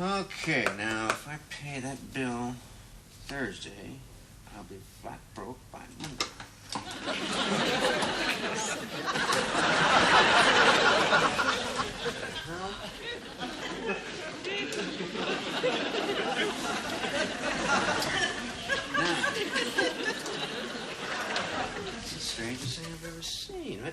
Okay, now, if I pay that bill Thursday, I'll be flat broke by Monday. Now, that's the strangest thing I've ever seen. What?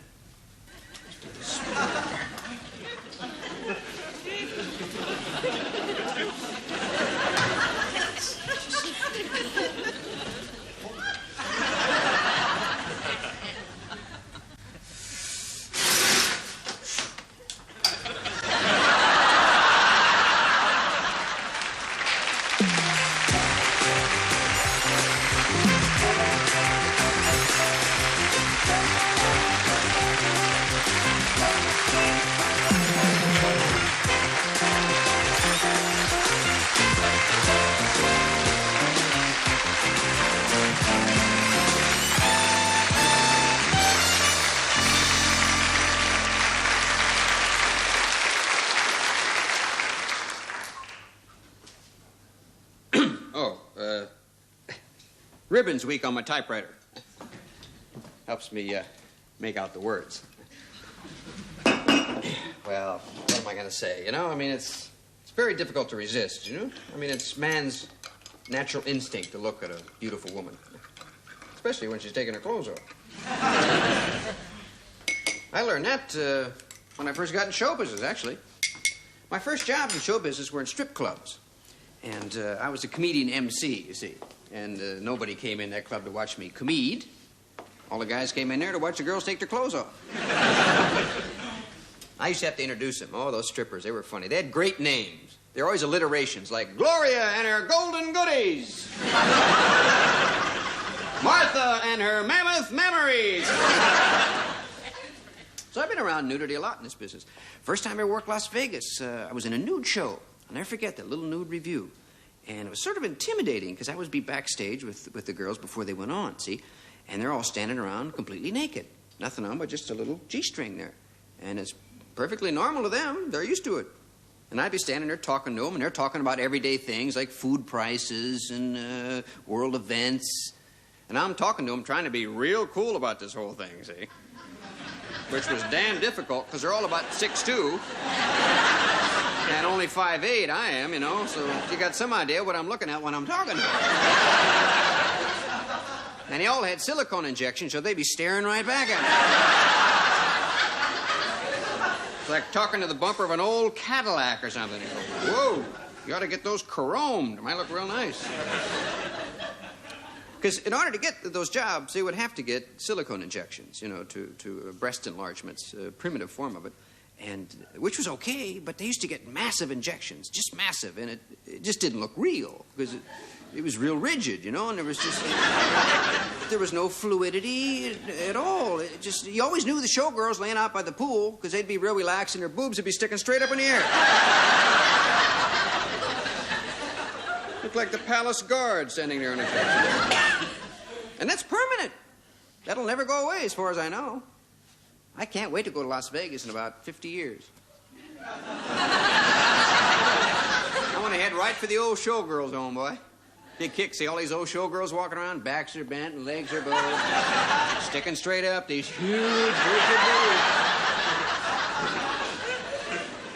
Ribbons weak on my typewriter. Helps me make out the words. Well, what am I going to say? You know, I mean, it's very difficult to resist, you know? I mean, it's man's natural instinct to look at a beautiful woman. Especially when she's taking her clothes off. I learned that when I first got in show business, actually. My first jobs in show business were in strip clubs. And I was a comedian MC, you see. And nobody came in that club to watch me comede. All the guys came in there to watch the girls take their clothes off. I used to have to introduce them. Oh, those strippers, they were funny. They had great names. They're always alliterations, like Gloria and her golden goodies. Martha and her mammoth memories. So I've been around nudity a lot in this business. First time I worked Las Vegas, I was in a nude show. I'll never forget that little nude review. And it was sort of intimidating because I would be backstage with the girls before they went on, see? And they're all standing around completely naked. Nothing on but just a little G-string there. And it's perfectly normal to them. They're used to it. And I'd be standing there talking to them, and they're talking about everyday things like food prices and world events. And I'm talking to them trying to be real cool about this whole thing, see? Which was damn difficult because they're all about 6'2". And only 5'8" I am, you know, so you got some idea what I'm looking at when I'm talking to them. And they all had silicone injections, so they'd be staring right back at me. It's like talking to the bumper of an old Cadillac or something. You go, whoa, you ought to get those chromed. It might look real nice. Because in order to get those jobs, they would have to get silicone injections, you know, to breast enlargements, a primitive form of it. And which was okay, but they used to get massive injections, just massive, and it just didn't look real because it was real rigid, you know, and there was no fluidity at all. It just, you always knew the showgirls laying out by the pool because they'd be real relaxed and their boobs would be sticking straight up in the air. Looked like the palace guard standing there on a couch. And that's permanent. That'll never go away as far as I know. I can't wait to go to Las Vegas in about 50 years. I want to head right for the old showgirls home, boy. Big kick, see all these old showgirls walking around, backs are bent and legs are bowed, sticking straight up, these huge rigid boobs.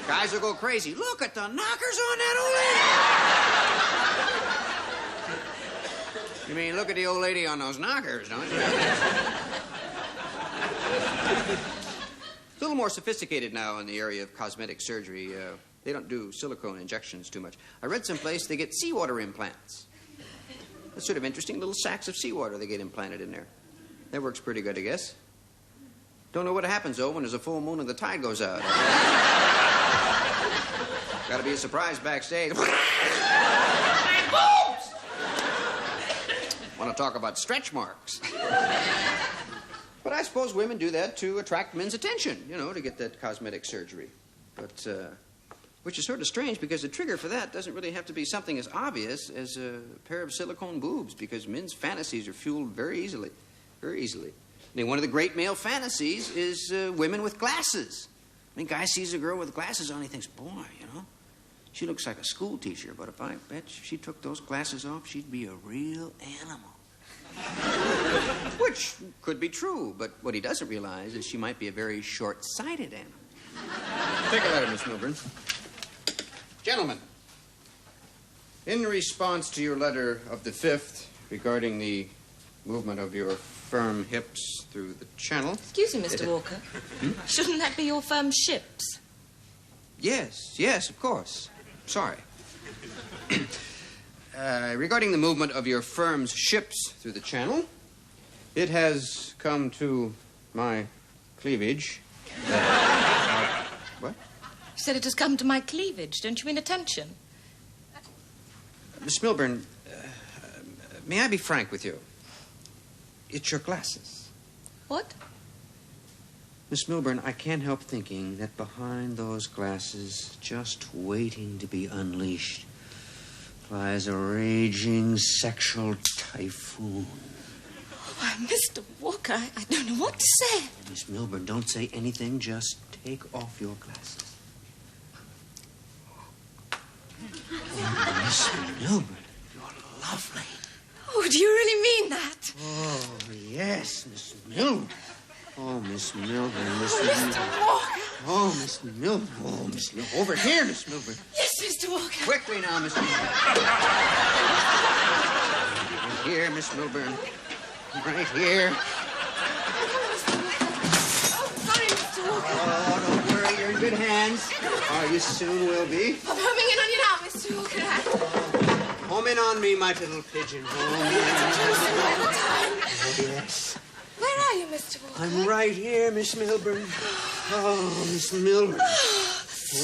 Guys will go crazy. Look at the knockers on that old lady. You mean, look at the old lady on those knockers, don't you? It's a little more sophisticated now in the area of cosmetic surgery. They don't do silicone injections too much. I read someplace they get seawater implants. That's sort of interesting. Little sacks of seawater they get implanted in there. That works pretty good, I guess. Don't know what happens, though, when there's a full moon and the tide goes out. Gotta be a surprise backstage. My boobs! Want to talk about stretch marks. But I suppose women do that to attract men's attention, you know, to get that cosmetic surgery. But, which is sort of strange because the trigger for that doesn't really have to be something as obvious as a pair of silicone boobs because men's fantasies are fueled very easily, very easily. I mean, one of the great male fantasies is women with glasses. I mean, guy sees a girl with glasses on, he thinks, boy, you know, She looks like a school teacher, but if I bet she took those glasses off, she'd be a real animal. Which could be true, but what he doesn't realize is she might be a very short-sighted animal. Take a letter, Miss Milburn. Gentlemen, in response to your letter of the 5th regarding the movement of your firm hips through the channel... Excuse me, Mr. Walker. Shouldn't that be your firm's ships? Yes, of course. Sorry. Regarding the movement of your firm's ships through the channel, it has come to my cleavage that... What? You said it has come to my cleavage. Don't you mean attention? Miss Milburn, may I be frank with you? It's your glasses. What? Miss Milburn, I can't help thinking that behind those glasses, just waiting to be unleashed, lies a raging sexual typhoon. Why, Mr. Walker, I don't know what to say. Miss Milburn, don't say anything. Just take off your glasses. Oh, Miss Milburn, you're lovely. Oh, do you really mean that? Oh, yes, Miss Milburn. Oh, Miss Milburn, Miss Oh, Milburn. Mr. Walker. Oh, Miss Milburn. Oh, Miss Milburn. Over here, Miss Milburn. Yes, Mr. Walker. Quickly now, Miss Milburn. Right here, Miss Milburn. Right here. Oh, sorry, Mr. Walker. Oh, don't worry. You're in good hands. Oh, you soon will be. I'm homing in on you now, Mr. Walker. Home in on me, my little pigeon. Home in. Oh, yes. Where are you, Mr. Walker? I'm right here, Miss Milburn. Oh, Miss Milburn.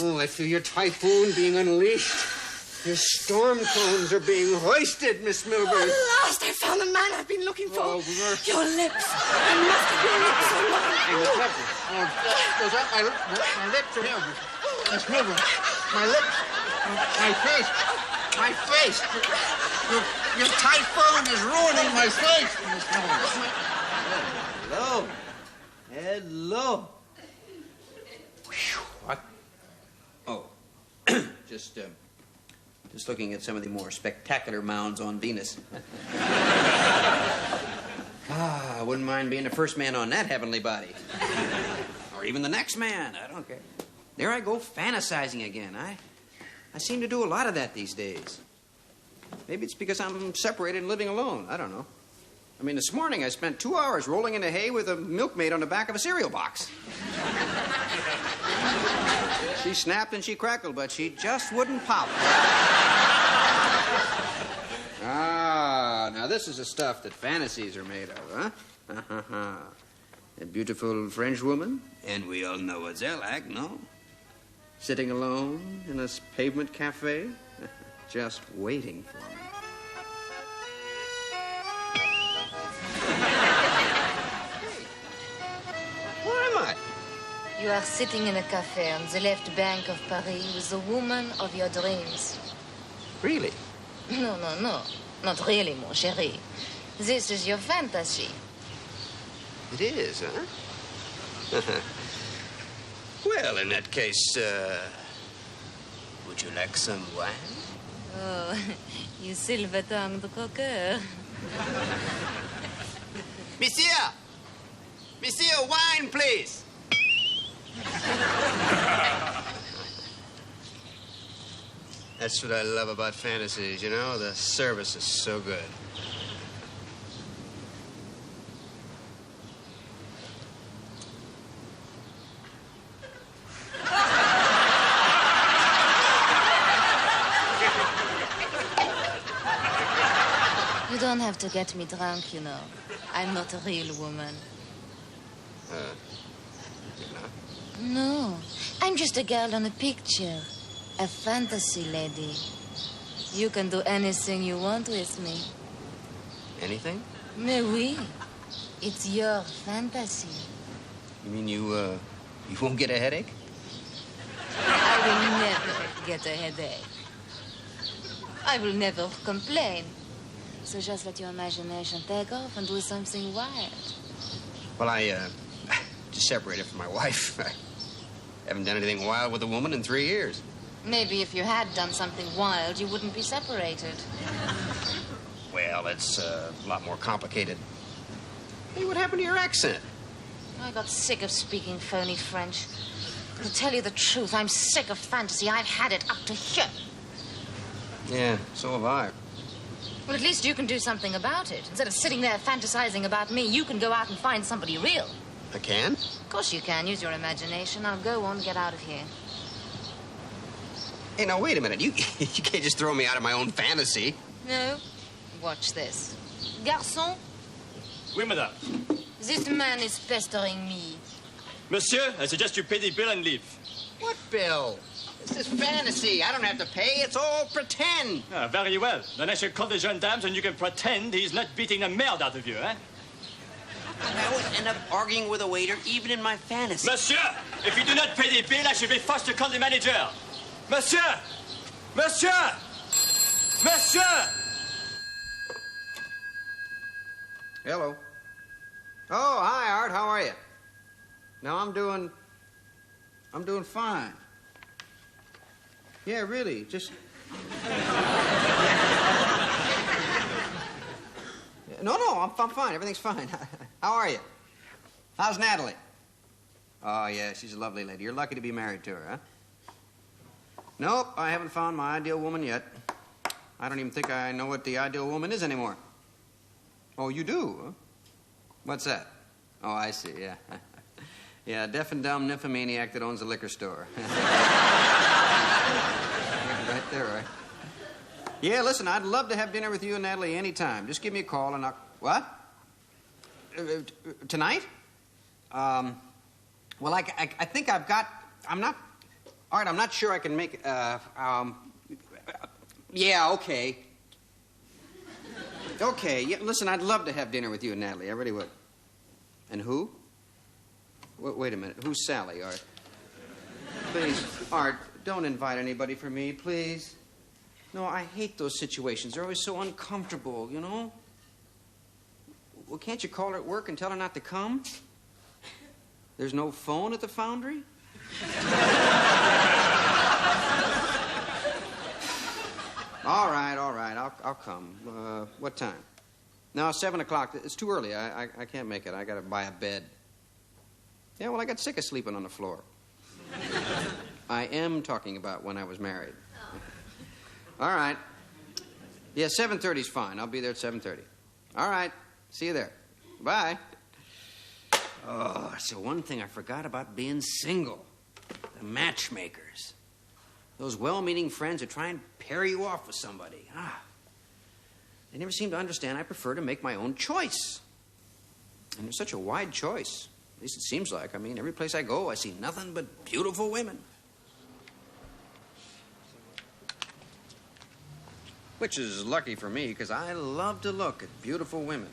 Oh, I feel your typhoon being unleashed. Your storm cones are being hoisted, Miss Milburn. At last, I found the man I've been looking for. Oh, your lips. I must have your lips so long. Hey, Miss Milburn. Oh, goes up. My lips are here. Miss Milburn. My lips. My face. My face. Your typhoon is ruining my face, Miss Milburn. Hello. Hello. What? Oh. Just looking at some of the more spectacular mounds on Venus. I wouldn't mind being the first man on that heavenly body. Or even the next man. I don't care. There I go fantasizing again. I seem to do a lot of that these days. Maybe it's because I'm separated and living alone. I don't know. I mean, this morning I spent 2 hours rolling in the hay with a milkmaid on the back of a cereal box. She snapped and she crackled, but she just wouldn't pop. Now this is the stuff that fantasies are made of, huh? A beautiful French woman, and we all know what they're like, no? Sitting alone in a pavement cafe, just waiting for me. You are sitting in a cafe on the left bank of Paris with the woman of your dreams. Really? No. Not really, mon chéri. This is your fantasy. It is, huh? Well, in that case, would you like some wine? Oh, you silver-tongued coqueur. Monsieur! Monsieur, wine, please! That's what I love about fantasies, you know? The service is so good. You don't have to get me drunk, you know. I'm not a real woman. No, I'm just a girl on a picture. A fantasy lady. You can do anything you want with me. Anything? Mais oui. It's your fantasy. You mean you won't get a headache? I will never get a headache. I will never complain. So just let your imagination take off and do something wild. Well, I just separated from my wife. I haven't done anything wild with a woman in 3 years. Maybe if you had done something wild, you wouldn't be separated. Well, it's a lot more complicated. Hey, what happened to your accent? I got sick of speaking phony French. To tell you the truth, I'm sick of fantasy. I've had it up to here. Yeah, so have I. Well, at least you can do something about it. Instead of sitting there fantasizing about me, you can go out and find somebody real. I can? Of course you can. Use your imagination. Now go on, get out of here. Hey, now, wait a minute. You can't just throw me out of my own fantasy. No? Watch this. Garçon? Oui, madame. This man is pestering me. Monsieur, I suggest you pay the bill and leave. What bill? This is fantasy. I don't have to pay. It's all pretend. Ah, very well. Then I shall call the gendarmes and you can pretend he's not beating the merde out of you, eh? I always end up arguing with a waiter, even in my fantasy. Monsieur, if you do not pay the bill, I shall be forced to call the manager. Monsieur! Monsieur! Monsieur! Hello. Oh, hi, Art. How are you? No, I'm doing fine. Yeah, really, just... No, I'm fine. Everything's fine. How are you? How's Natalie? Oh, yeah, she's a lovely lady. You're lucky to be married to her, huh? Nope, I haven't found my ideal woman yet. I don't even think I know what the ideal woman is anymore. Oh, you do, huh? What's that? Oh, I see, yeah. Yeah, deaf and dumb nymphomaniac that owns a liquor store. Right there, right? Yeah, listen, I'd love to have dinner with you and Natalie anytime. Just give me a call and I'll... What? Tonight? Well, I think I've got... I'm not... All right, I'm not sure I can make... Yeah, okay. Okay, yeah, listen, I'd love to have dinner with you and Natalie. I really would. And who? Wait a minute. Who's Sally, Art? Please, Art, don't invite anybody for me, please. No, I hate those situations. They're always so uncomfortable, you know? Well, can't you call her at work and tell her not to come? There's no phone at the foundry? All right, I'll come. What time? No, 7 o'clock. It's too early. I can't make it. I gotta buy a bed. Yeah, well, I got sick of sleeping on the floor. I am talking about when I was married. All right. Yeah, 7:30's fine. I'll be there at 7:30. All right. See you there. Bye. Oh, so one thing I forgot about being single. The matchmakers. Those well-meaning friends who try and pair you off with somebody. They never seem to understand I prefer to make my own choice. And there's such a wide choice. At least it seems like. I mean, every place I go, I see nothing but beautiful women. Which is lucky for me, because I love to look at beautiful women.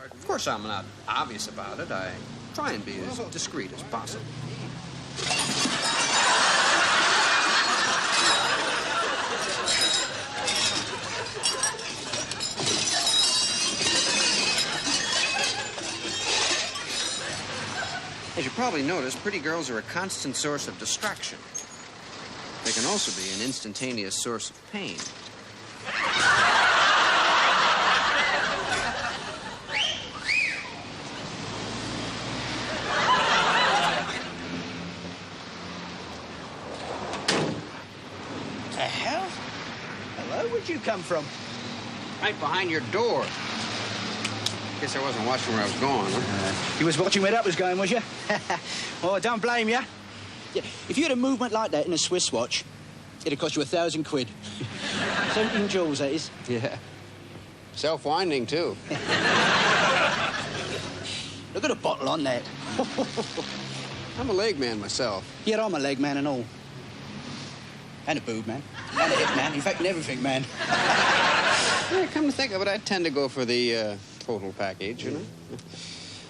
Of course, I'm not obvious about it. I try and be as discreet as possible. As you probably noticed, pretty girls are a constant source of distraction. They can also be an instantaneous source of pain. The hell? Hello? Where'd you come from? Right behind your door. Guess I wasn't watching where I was going, huh? You was watching where that was going, was you? Oh, I don't blame you. Yeah, if you had a movement like that in a Swiss watch, it'd cost you £1,000. 17 jewels, that is. Yeah. Self-winding, too. Look at a bottle on that. I'm a leg man myself. Yeah, I'm a leg man and all. And a boob man. And a hip man. In fact, an everything man. Yeah, come to think of it, I tend to go for the total package, you know?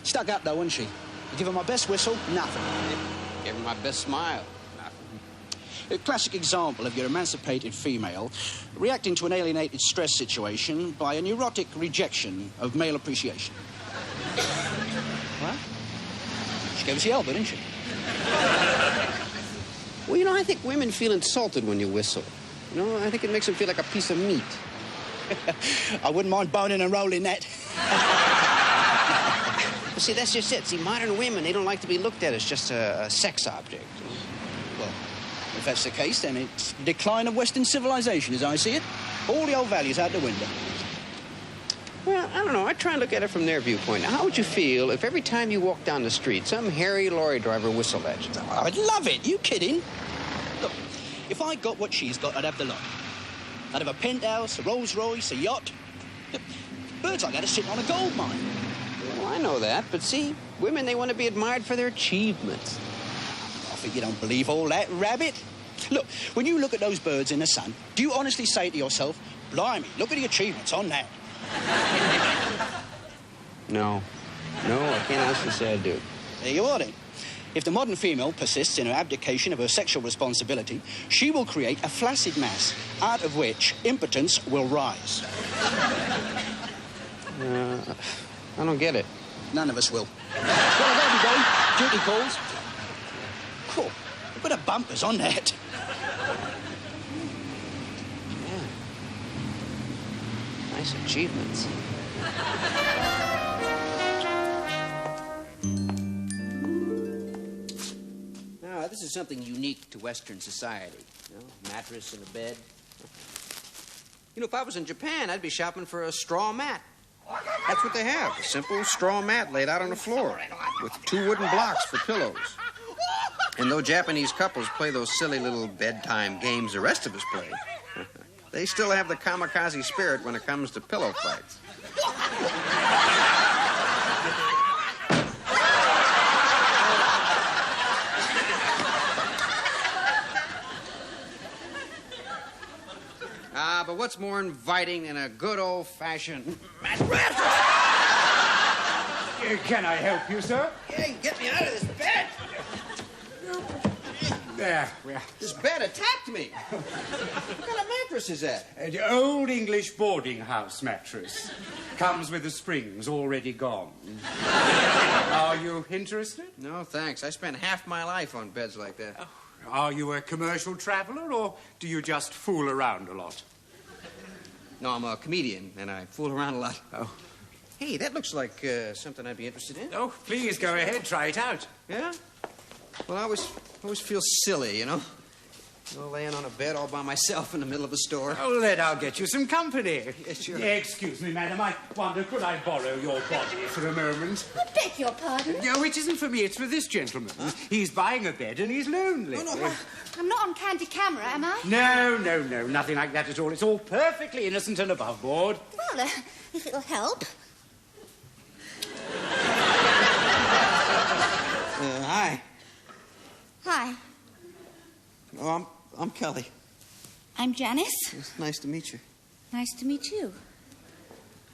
Stuck up, though, wasn't she? I give her my best whistle, nothing. Give her my best smile. A classic example of your emancipated female reacting to an alienated stress situation by a neurotic rejection of male appreciation. What? She gave us the elbow, didn't she? Well, you know, I think women feel insulted when you whistle. You know, I think it makes them feel like a piece of meat. I wouldn't mind boning and rolling that. Well, see, that's just it. See, modern women, they don't like to be looked at as just a sex object. Well, if that's the case, then it's the decline of Western civilization, as I see it. All the old values out the window. Well, I don't know. I try and look at it from their viewpoint. Now, how would you feel if every time you walked down the street, some hairy lorry driver whistled at you? I'd love it. You kidding? Look, if I got what she's got, I'd have the lot. I'd have a penthouse, a Rolls Royce, a yacht. Birds like that are sitting on a gold mine. Well, I know that, but see, women, they want to be admired for their achievements. I think you don't believe all that, rabbit. Look, when you look at those birds in the sun, do you honestly say to yourself, blimey, look at the achievements on that? No. No, I can't honestly say I do. There you are, then. If the modern female persists in her abdication of her sexual responsibility, she will create a flaccid mass, out of which impotence will rise. I don't get it. None of us will. Well, there we go. Duty calls. Cool. A bit of bumpers on that. Yeah. Nice achievements. Now, this is something unique to Western society. You know, mattress and a bed. You know, if I was in Japan, I'd be shopping for a straw mat. That's what they have, a simple straw mat laid out on the floor with 2 wooden blocks for pillows. And though Japanese couples play those silly little bedtime games the rest of us play, they still have the kamikaze spirit when it comes to pillow fights. But what's more inviting than a good old-fashioned mattress? Can I help you, sir? Yeah, get me out of this bed. There, well. This bed attacked me. What kind of mattress is that? An old English boarding house mattress. Comes with the springs already gone. Are you interested? No, thanks. I spent half my life on beds like that. Oh, are you a commercial traveler, or do you just fool around a lot? No, I'm a comedian, and I fool around a lot. Oh. Hey, that looks like something I'd be interested in. Oh, please go ahead. Try it out. Yeah? Well, I always feel silly, you know? Laying on a bed all by myself in the middle of a store. Oh, then I'll get you some company. Yes, sure. Excuse me, madam. I wonder, could I borrow your body for a moment? I beg your pardon? No, it isn't for me. It's for this gentleman. Huh? He's buying a bed and he's lonely. No. I'm not on candid camera, am I? No. Nothing like that at all. It's all perfectly innocent and above board. Well, if it'll help. Hi. Hi. Oh, I'm Kelly. I'm Janice. It's nice to meet you. Nice to meet you.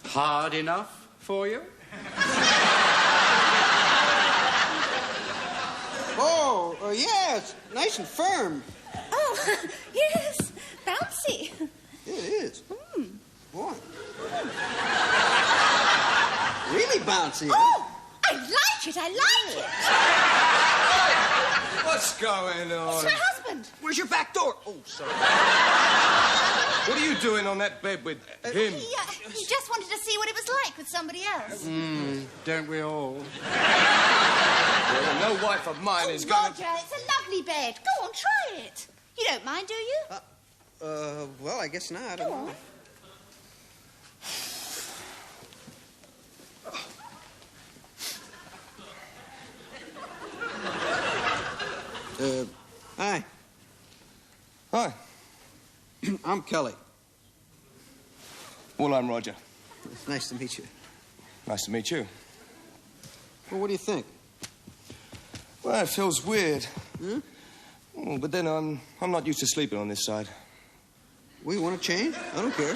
Hard enough for you? Yeah, it's nice and firm. Oh, yes. Bouncy. Yeah, it is. Boy. Really bouncy. Oh, I like it. I like it. What's going on? It's my husband. Where's your back door? Oh, sorry. What are you doing on that bed with him? He just wanted to see what it was like with somebody else. Don't we all? Well, no wife of mine is going Roger, it's a lovely bed. Go on, try it. You don't mind, do you? Well, I guess not. Go on. Hi. Hi. I'm Kelly. Well, I'm Roger. It's nice to meet you. Nice to meet you. Well, what do you think? Well, it feels weird. Hmm? Oh, but then I'm not used to sleeping on this side. Well, you want to change? I don't care.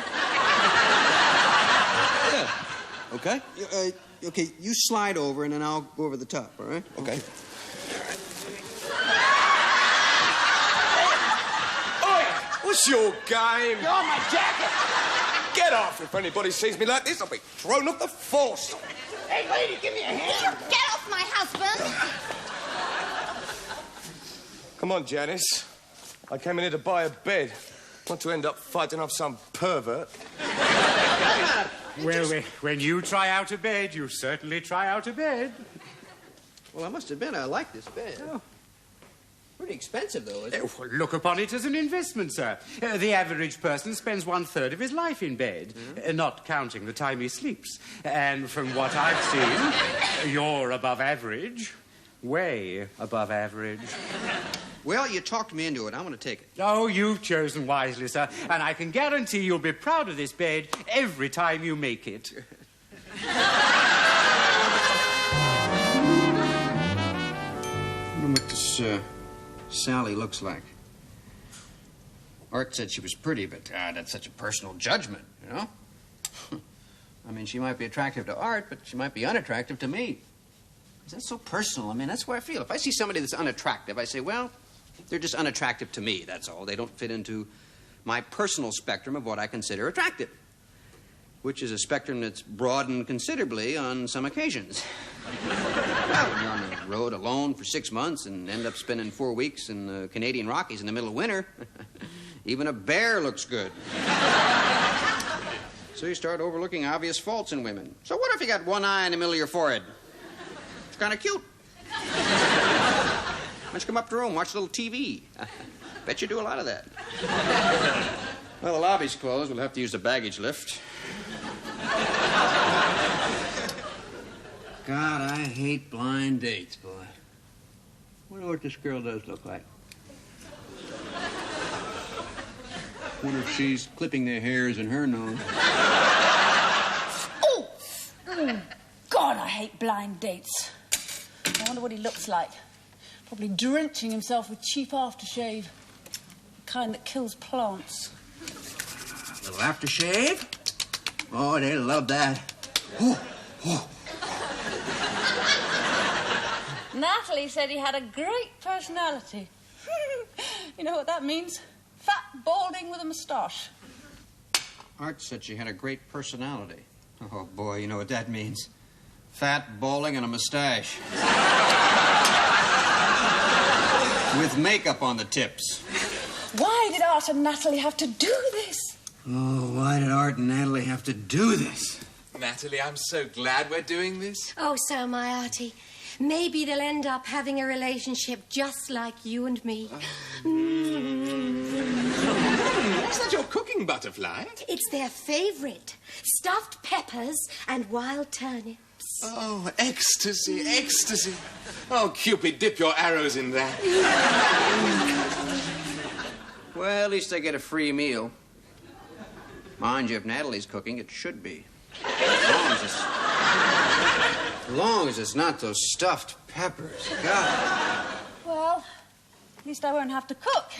Yeah. Okay? Okay, you slide over, and then I'll go over the top, all right? Okay. What's your game? You're my jacket. Get off. If anybody sees me like this, I'll be thrown off the force. Hey, lady, give me a hand. Get off my husband. Come on, Janice. I came in here to buy a bed, not to end up fighting off some pervert. Well, when you try out a bed, you certainly try out a bed. Well, I must admit, I like this bed. Oh. Pretty expensive, though, isn't it? Well, look upon it as an investment, sir. The average person spends 1/3 of his life in bed, not counting the time he sleeps. And from what I've seen, you're above average. Way above average. Well, you talked me into it. I'm going to take it. Oh, you've chosen wisely, sir. And I can guarantee you'll be proud of this bed every time you make it. I wonder what this Sally looks like. Art said she was pretty, but that's such a personal judgment, you know? I mean, she might be attractive to Art, but she might be unattractive to me. That's so personal. I mean, that's where I feel. If I see somebody that's unattractive, I say, well, they're just unattractive to me, that's all. They don't fit into my personal spectrum of what I consider attractive, which is a spectrum that's broadened considerably on some occasions. Well, when you're on the road alone for 6 months and end up spending 4 weeks in the Canadian Rockies in the middle of winter, even a bear looks good. So you start overlooking obvious faults in women. So what if you got one eye in the middle of your forehead? It's kind of cute. Why don't you come up to the room, watch a little TV? Bet you do a lot of that. Well, the lobby's closed. We'll have to use the baggage lift. God, I hate blind dates, boy. I wonder what this girl does look like. Wonder if she's clipping the hairs in her nose. Oh! God, I hate blind dates. I wonder what he looks like. Probably drenching himself with cheap aftershave. The kind that kills plants. A little aftershave? Oh, they love that. Oh, oh. Natalie said he had a great personality. You know what that means? Fat, balding with a moustache. Art said she had a great personality. Oh, boy, you know what that means. Fat, balding, and a mustache. With makeup on the tips. Why did Art and Natalie have to do this? Oh, why did Art and Natalie have to do this? Natalie, I'm so glad we're doing this. Oh, so am I, Artie. Maybe they'll end up having a relationship just like you and me. Is that your cooking butterfly? It's their favorite. Stuffed peppers and wild turnips. Oh, ecstasy, ecstasy. Oh, Cupid, dip your arrows in that. Well, at least I get a free meal. Mind you, if Natalie's cooking, it should be. As long as it's not those stuffed peppers. God. Well, at least I won't have to cook.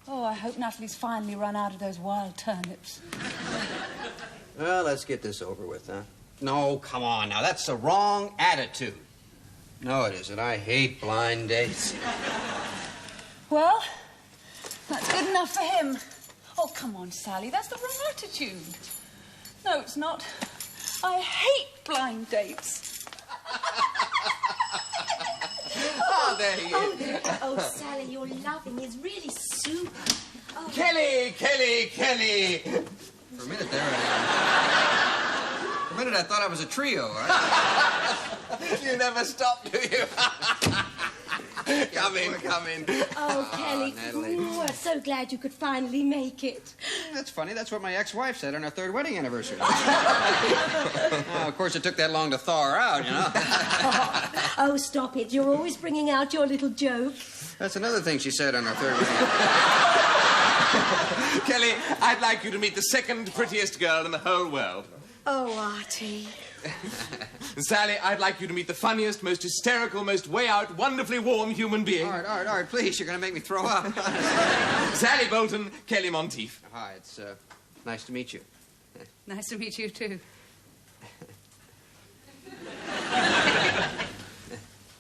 Oh, I hope Natalie's finally run out of those wild turnips. Well, let's get this over with, huh? No, come on now. That's the wrong attitude. No, it isn't. I hate blind dates. Well, that's good enough for him. Oh, come on, Sally. That's the wrong attitude. No, it's not. I hate blind dates. Oh, there he is. Oh, Sally, your loving is really super. Oh. Kelly! For a minute there, I thought I was a trio, right? You never stop, do you? Come in. Oh, Kelly. Natalie. Ooh, I'm so glad you could finally make it. That's funny. That's what my ex-wife said on her 3rd wedding anniversary. Of course, it took that long to thaw her out, you know. Oh, stop it. You're always bringing out your little joke. That's another thing she said on her 3rd wedding Kelly, I'd like you to meet the 2nd prettiest girl in the whole world. Oh, Artie. Sally, I'd like you to meet the funniest, most hysterical, most way-out, wonderfully warm human being. Art, please. You're going to make me throw up. Sally Bolton, Kelly Monteith. Hi, it's nice to meet you. Nice to meet you, too.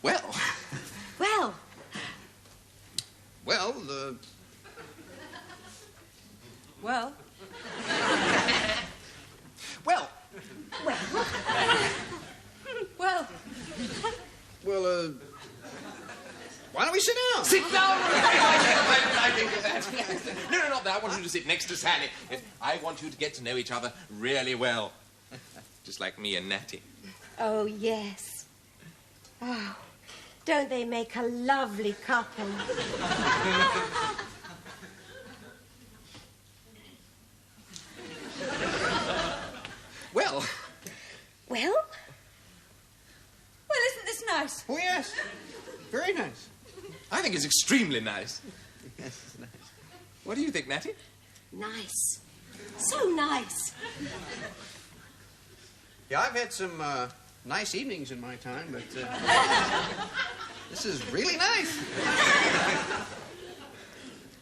Well. Well. Well, Well. Well. Well. Well. Well, why don't we sit down? Sit down! I want you to sit next to Sally. I want you to get to know each other really well. Just like me and Natty. Oh, yes. Oh, don't they make a lovely couple? Well? Well? Well, isn't this nice? Oh, yes. Very nice. I think it's extremely nice. Yes, it's nice. What do you think, Natty? Nice. So nice. Yeah, I've had some nice evenings in my time, but this is really nice.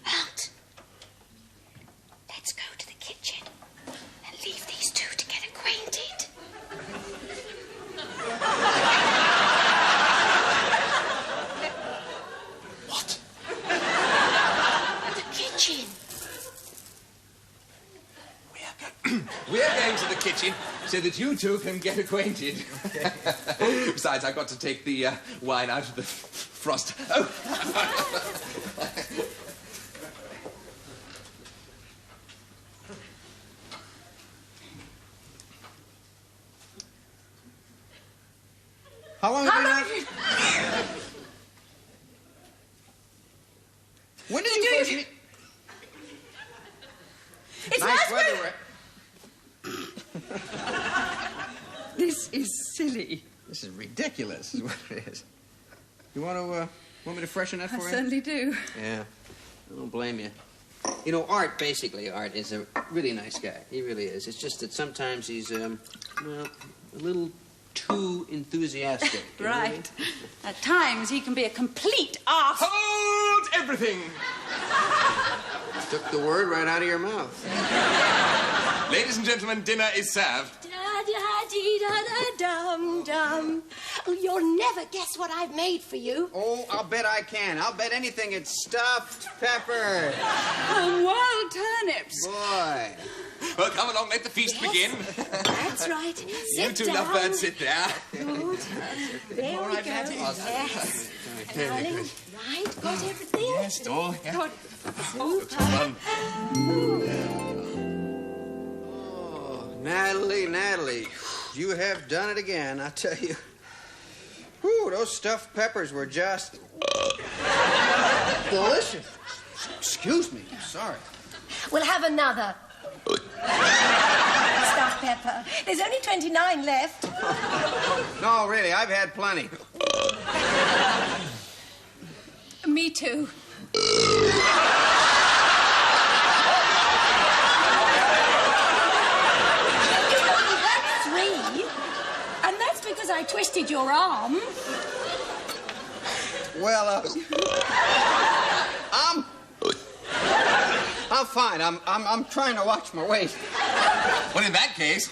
Walt, let's go to the kitchen and leave these two to get acquainted. What? The kitchen. We're going to the kitchen so that you two can get acquainted. Okay. Besides, I've got to take the wine out of the frost. Oh! How long have you been out? When did you first meet? It's Nice weather. This is silly. This is ridiculous, is what it is. You want me to freshen that for I you? certainly do. Yeah, I don't blame you. You know, Art is a really nice guy. He really is. It's just that sometimes he's, well, a little too enthusiastic. you know what I mean? Right. At times, he can be a complete arse. Hold everything! Took the word right out of your mouth. Ladies and gentlemen, dinner is served. Da-da-dee-da-da-dum-dum. Oh, you'll never guess what I've made for you. Oh, I'll bet I can. I'll bet anything it's stuffed pepper. Wild turnips. Boy. Well, come along, let the feast begin. That's right. You Sit two down. lovebirds, sit there. Good. There we go. Yes. Darling, right? Got everything? Yes, doll. Yeah. Good. Super. Oh, Natalie, you have done it again, I tell you. Whew, those stuffed peppers were just delicious. Excuse me, I'm sorry. We'll have another. Stuffed pepper. There's only 29 left. No, really, I've had plenty. Me too. Because I twisted your arm. Well, I'm fine. I'm trying to watch my weight. Well, in that case,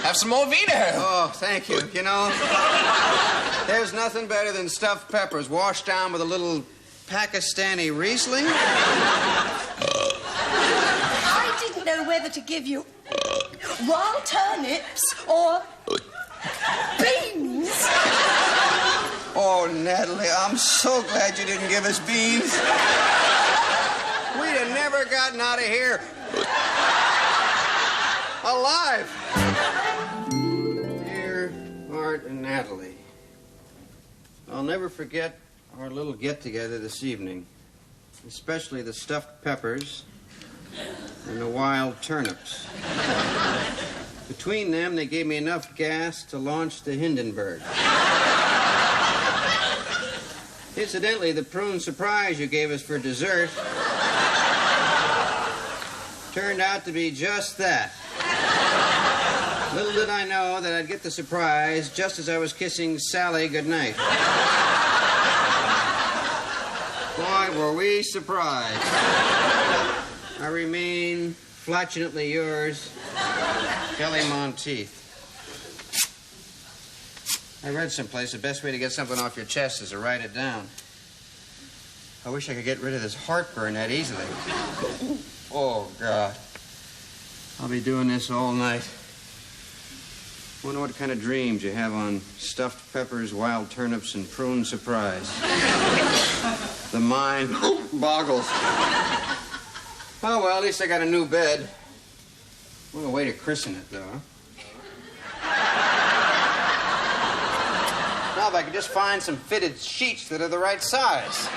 have some more vino. Oh, thank you. You know, there's nothing better than stuffed peppers washed down with a little Pakistani Riesling. I didn't know whether to give you wild turnips or beans. Oh, Natalie, I'm so glad you didn't give us beans. We'd have never gotten out of here alive. Dear Art and Natalie, I'll never forget our little get-together this evening, especially the stuffed peppers and the wild turnips. Between them, they gave me enough gas to launch the Hindenburg. Incidentally, the prune surprise you gave us for dessert turned out to be just that. Little did I know that I'd get the surprise just as I was kissing Sally goodnight. Boy, were we surprised. I remain flatulently yours, Kelly Monteith. I read someplace the best way to get something off your chest is to write it down. I wish I could get rid of this heartburn that easily. Oh, God. I'll be doing this all night. Wonder what kind of dreams you have on stuffed peppers, wild turnips, and prune surprise. The mind boggles. Oh, well, at least I got a new bed. What a way to christen it, though, huh? Now, if I could just find some fitted sheets that are the right size.